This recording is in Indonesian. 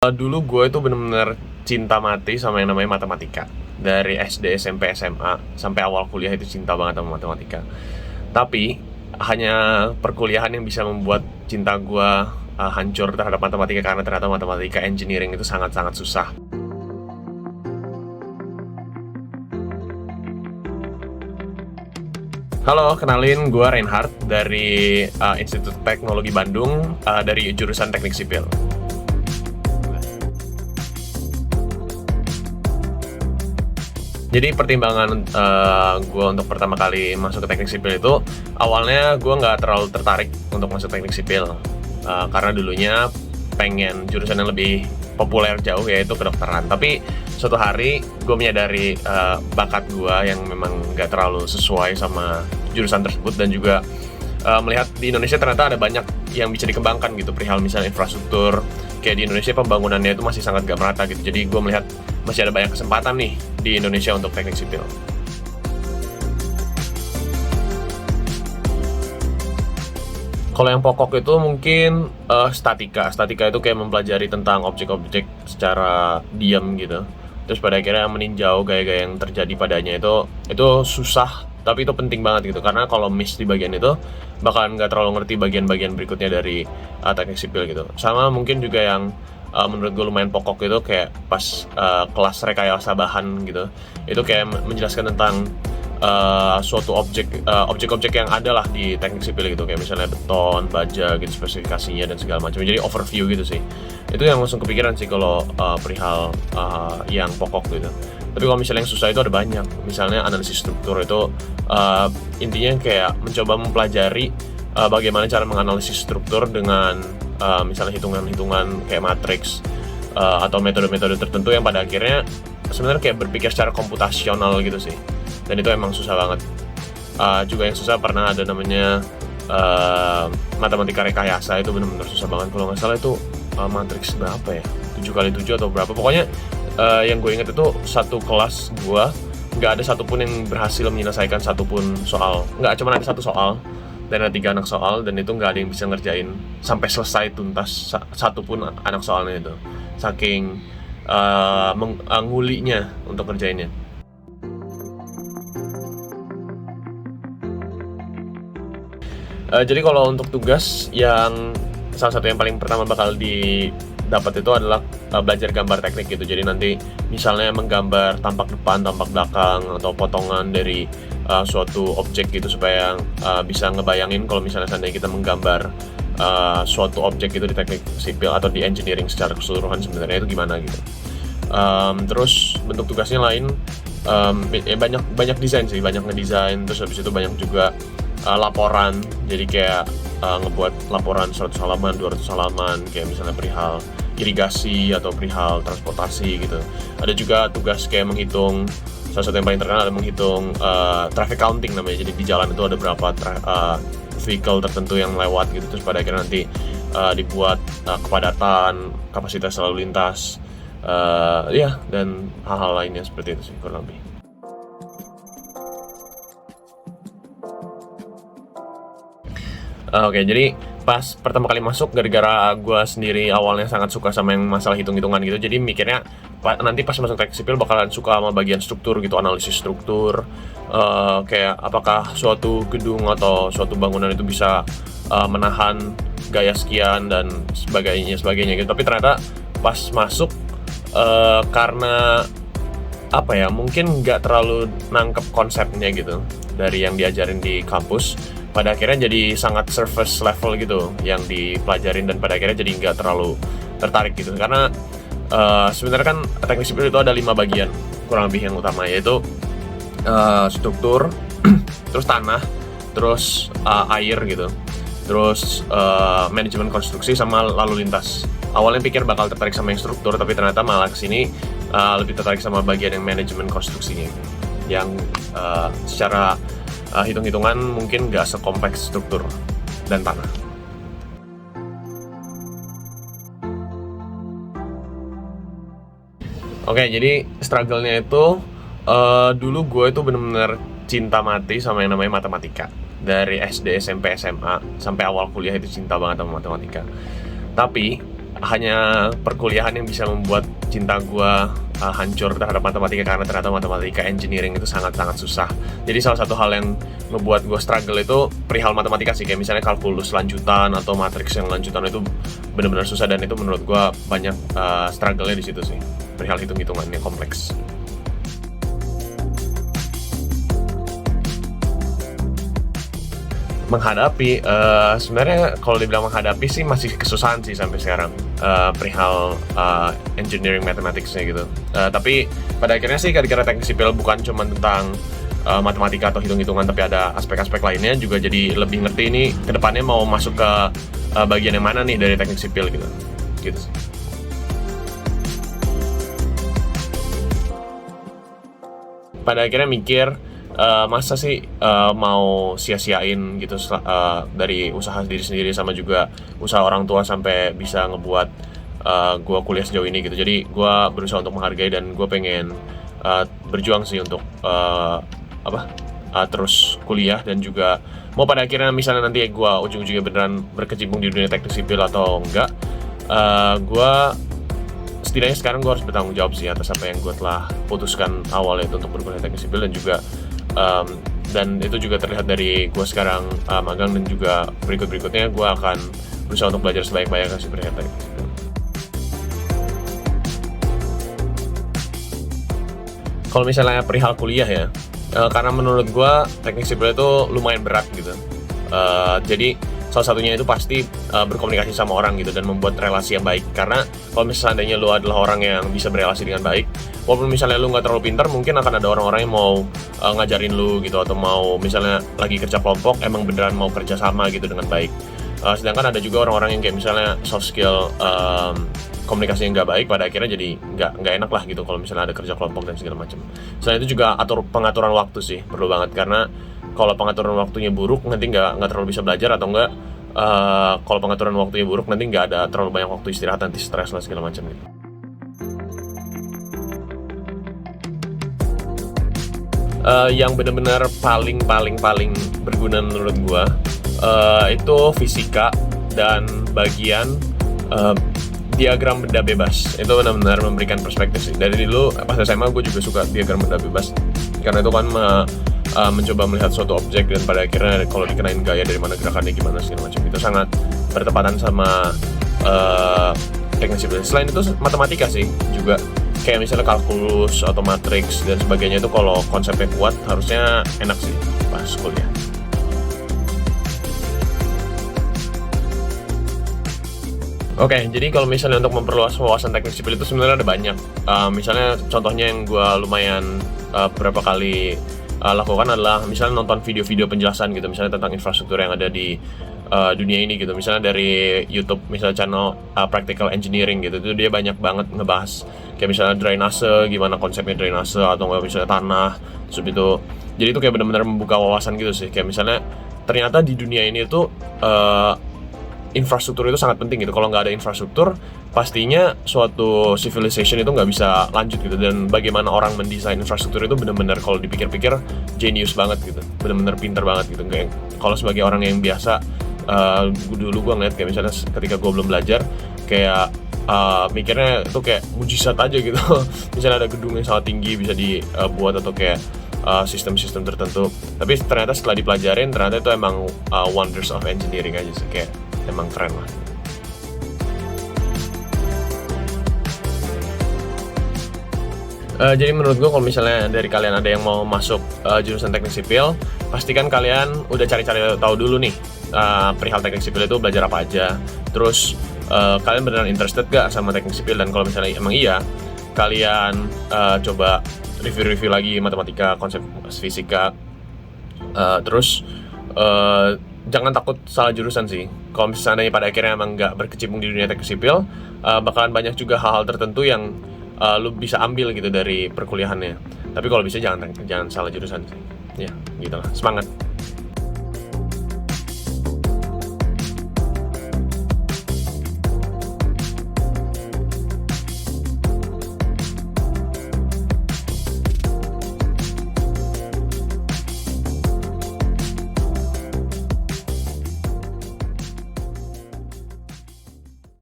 Dulu gue itu bener-bener cinta mati sama yang namanya matematika. Dari SD, SMP, SMA, sampai awal kuliah itu cinta banget sama matematika. Tapi, hanya perkuliahan yang bisa membuat cinta gue hancur terhadap matematika, karena ternyata matematika engineering itu sangat-sangat susah. Halo, kenalin gue Reinhard dari Institut Teknologi Bandung, dari jurusan Teknik Sipil. Jadi pertimbangan gue untuk pertama kali masuk ke teknik sipil itu, awalnya gue nggak terlalu tertarik untuk masuk teknik sipil, karena dulunya pengen jurusan yang lebih populer jauh, yaitu kedokteran. Tapi suatu hari gue menyadari bakat gue yang memang nggak terlalu sesuai sama jurusan tersebut, dan juga melihat di Indonesia ternyata ada banyak yang bisa dikembangkan gitu, perihal misalnya infrastruktur. Kayak di Indonesia pembangunannya itu masih sangat gak merata gitu. Jadi gue melihat masih ada banyak kesempatan nih di Indonesia untuk teknik sipil. Kalau yang pokok itu mungkin statika. Statika itu kayak mempelajari tentang objek-objek secara diam gitu. Terus pada akhirnya meninjau gaya-gaya yang terjadi padanya. Itu susah, tapi itu penting banget gitu. Karena kalau miss di bagian itu, bakalan nggak terlalu ngerti bagian-bagian berikutnya dari teknik sipil gitu. Sama mungkin juga yang menurut gue lumayan pokok itu kayak pas kelas rekayasa bahan gitu. Itu kayak menjelaskan tentang suatu objek-objek yang ada lah di teknik sipil gitu, kayak misalnya beton, baja gitu, spesifikasinya dan segala macam. Jadi overview gitu sih. Itu yang langsung kepikiran sih kalau perihal yang pokok gitu. Tapi kalau misalnya yang susah itu ada banyak. Misalnya analisis struktur itu intinya kayak mencoba mempelajari bagaimana cara menganalisis struktur dengan misalnya hitungan-hitungan kayak matriks atau metode-metode tertentu yang pada akhirnya sebenarnya kayak berpikir secara komputasional gitu sih. Dan itu emang susah banget. Juga yang susah pernah ada namanya matematika rekayasa, itu benar-benar susah banget. Kalau nggak salah itu matriks berapa ya, 7x7 atau berapa, pokoknya yang gue inget itu satu kelas gue nggak ada satupun yang berhasil menyelesaikan satupun soal. Nggak, cuma ada satu soal dan ada 3 anak soal, dan itu nggak ada yang bisa ngerjain sampai selesai tuntas satupun anak soalnya itu, saking ngulinya untuk ngerjainnya. Jadi kalau untuk tugas yang salah satu yang paling pertama bakal didapat itu adalah belajar gambar teknik gitu. Jadi nanti misalnya menggambar tampak depan, tampak belakang, atau potongan dari suatu objek gitu, supaya bisa ngebayangin kalau misalnya seandainya kita menggambar suatu objek itu di teknik sipil atau di engineering secara keseluruhan sebenarnya itu gimana gitu. Terus bentuk tugasnya lain, ya banyak desain sih, banyak ngedesain. Terus habis itu banyak juga laporan. Jadi kayak ngebuat laporan 100 halaman, 200 halaman, kayak misalnya perihal irigasi atau perihal transportasi gitu. Ada juga tugas kayak menghitung, salah satu yang paling terkenal adalah menghitung traffic counting namanya. Jadi di jalan itu ada berapa vehicle tertentu yang lewat gitu. Terus pada akhirnya nanti dibuat kepadatan, kapasitas lalu lintas, ya, dan hal-hal lainnya seperti itu sih kurang lebih. Oke, jadi pas pertama kali masuk, gara-gara gue sendiri awalnya sangat suka sama yang masalah hitung-hitungan gitu, jadi mikirnya nanti pas masuk teknik sipil bakalan suka sama bagian struktur gitu, analisis struktur, kayak apakah suatu gedung atau suatu bangunan itu bisa menahan gaya sekian dan sebagainya gitu. Tapi ternyata pas masuk, karena apa ya, mungkin nggak terlalu nangkep konsepnya gitu dari yang diajarin di kampus, pada akhirnya jadi sangat surface level gitu yang dipelajarin, dan pada akhirnya jadi nggak terlalu tertarik gitu. Karena sebenarnya kan teknik sipil itu ada 5 bagian kurang lebih yang utama, yaitu struktur, terus tanah, terus air gitu, terus manajemen konstruksi, sama lalu lintas. Awalnya pikir bakal tertarik sama yang struktur, tapi ternyata malah kesini lebih tertarik sama bagian yang manajemen konstruksinya gitu. Yang secara hitung-hitungan mungkin nggak sekompleks struktur dan tanah. Oke, jadi struggle-nya itu dulu gue itu bener-bener cinta mati sama yang namanya matematika. Dari SD, SMP, SMA, sampai awal kuliah itu cinta banget sama matematika. Tapi hanya perkuliahan yang bisa membuat cinta gue hancur terhadap matematika, karena ternyata matematika engineering itu sangat-sangat susah. Jadi salah satu hal yang ngebuat gue struggle itu perihal matematika sih, kayak misalnya kalkulus lanjutan atau matriks yang lanjutan itu benar-benar susah, dan itu menurut gue banyak struggle-nya di situ sih, perihal hitung-hitungan yang kompleks. Menghadapi, sebenarnya kalau dibilang menghadapi sih masih kesusahan sih sampai sekarang, perihal engineering mathematics-nya gitu. Tapi pada akhirnya sih kira-kira teknik sipil bukan cuma tentang matematika atau hitung-hitungan, tapi ada aspek-aspek lainnya juga, jadi lebih ngerti ini kedepannya mau masuk ke bagian yang mana nih dari teknik sipil gitu. Pada akhirnya mikir, masa sih mau sia-siain gitu dari usaha diri sendiri sama juga usaha orang tua sampai bisa ngebuat gue kuliah sejauh ini gitu. Jadi gue berusaha untuk menghargai, dan gue pengen berjuang sih untuk terus kuliah, dan juga mau pada akhirnya misalnya nanti gue ujung-ujungnya beneran berkecimpung di dunia teknik sipil atau enggak, gue setidaknya sekarang gue harus bertanggung jawab sih atas apa yang gue telah putuskan awalnya itu untuk berkuliah teknik sipil, dan juga dan itu juga terlihat dari gue sekarang magang, dan juga berikutnya gue akan berusaha untuk belajar sebaik-baiknya sih perihal teknik sipil. Kalau misalnya perihal kuliah ya, karena menurut gue teknik sipil itu lumayan berat gitu. Jadi salah satunya itu pasti berkomunikasi sama orang gitu, dan membuat relasi yang baik. Karena kalau misalnya seandainya lu adalah orang yang bisa berelasi dengan baik, walaupun misalnya lu nggak terlalu pintar, mungkin akan ada orang-orang yang mau ngajarin lu gitu, atau mau misalnya lagi kerja kelompok emang beneran mau kerja sama gitu dengan baik. Sedangkan ada juga orang-orang yang kayak misalnya soft skill komunikasi yang nggak baik, pada akhirnya jadi nggak enak lah gitu kalau misalnya ada kerja kelompok dan segala macam. Selain itu juga pengaturan waktu sih perlu banget, karena kalau pengaturan waktunya buruk nanti nggak terlalu bisa belajar, atau enggak kalau pengaturan waktunya buruk nanti nggak ada terlalu banyak waktu istirahat, nanti stres lah segala macam gitu. Yang benar-benar paling berguna menurut gua itu fisika dan bagian diagram benda bebas. Itu benar-benar memberikan perspektif sih. Dari dulu pas SMA gue juga suka diagram benda bebas, karena itu kan mencoba melihat suatu objek, dan pada akhirnya kalau dikenain gaya dari mana gerakannya gimana segala macam, itu sangat bertepatan sama teknik sipil. Selain itu matematika sih juga, kayak misalnya kalkulus atau matriks dan sebagainya, itu kalau konsepnya kuat harusnya enak sih pas kuliah. Oke, jadi kalau misalnya untuk memperluas wawasan teknik sipil itu sebenarnya ada banyak. Misalnya contohnya yang gue lumayan beberapa kali lakukan adalah misalnya nonton video-video penjelasan gitu, misalnya tentang infrastruktur yang ada di dunia ini gitu. Misalnya dari YouTube, misalnya channel Practical Engineering gitu, itu dia banyak banget ngebahas kayak misalnya drainase, gimana konsepnya drainase, atau nggak misalnya tanah, terus itu. Jadi itu kayak benar-benar membuka wawasan gitu sih, kayak misalnya ternyata di dunia ini itu infrastruktur itu sangat penting gitu. Kalau nggak ada infrastruktur, pastinya suatu civilization itu nggak bisa lanjut gitu. Dan bagaimana orang mendesain infrastruktur itu benar-benar kalau dipikir-pikir genius banget gitu, benar-benar pinter banget gitu. Kayak kalau sebagai orang yang biasa, dulu gue ngeliat kayak misalnya ketika gue belum belajar, kayak mikirnya itu kayak mujizat aja gitu. Misalnya ada gedung yang sangat tinggi bisa dibuat, atau kayak sistem-sistem tertentu. Tapi ternyata setelah dipelajarin, ternyata itu emang wonders of engineering aja sih, kayak emang keren lah. Jadi menurut gue kalau misalnya dari kalian ada yang mau masuk jurusan teknik sipil, pastikan kalian udah cari-cari tahu dulu nih perihal teknik sipil itu belajar apa aja. Terus kalian beneran interested gak sama teknik sipil, dan kalau misalnya emang iya, kalian coba review lagi matematika, konsep fisika, terus jangan takut salah jurusan sih. Kalau misalnya pada akhirnya emang nggak berkecimpung di dunia teknik sipil, bakalan banyak juga hal-hal tertentu yang lu bisa ambil gitu dari perkuliahannya. Tapi kalau bisa jangan salah jurusan sih. Ya, gitulah. Semangat.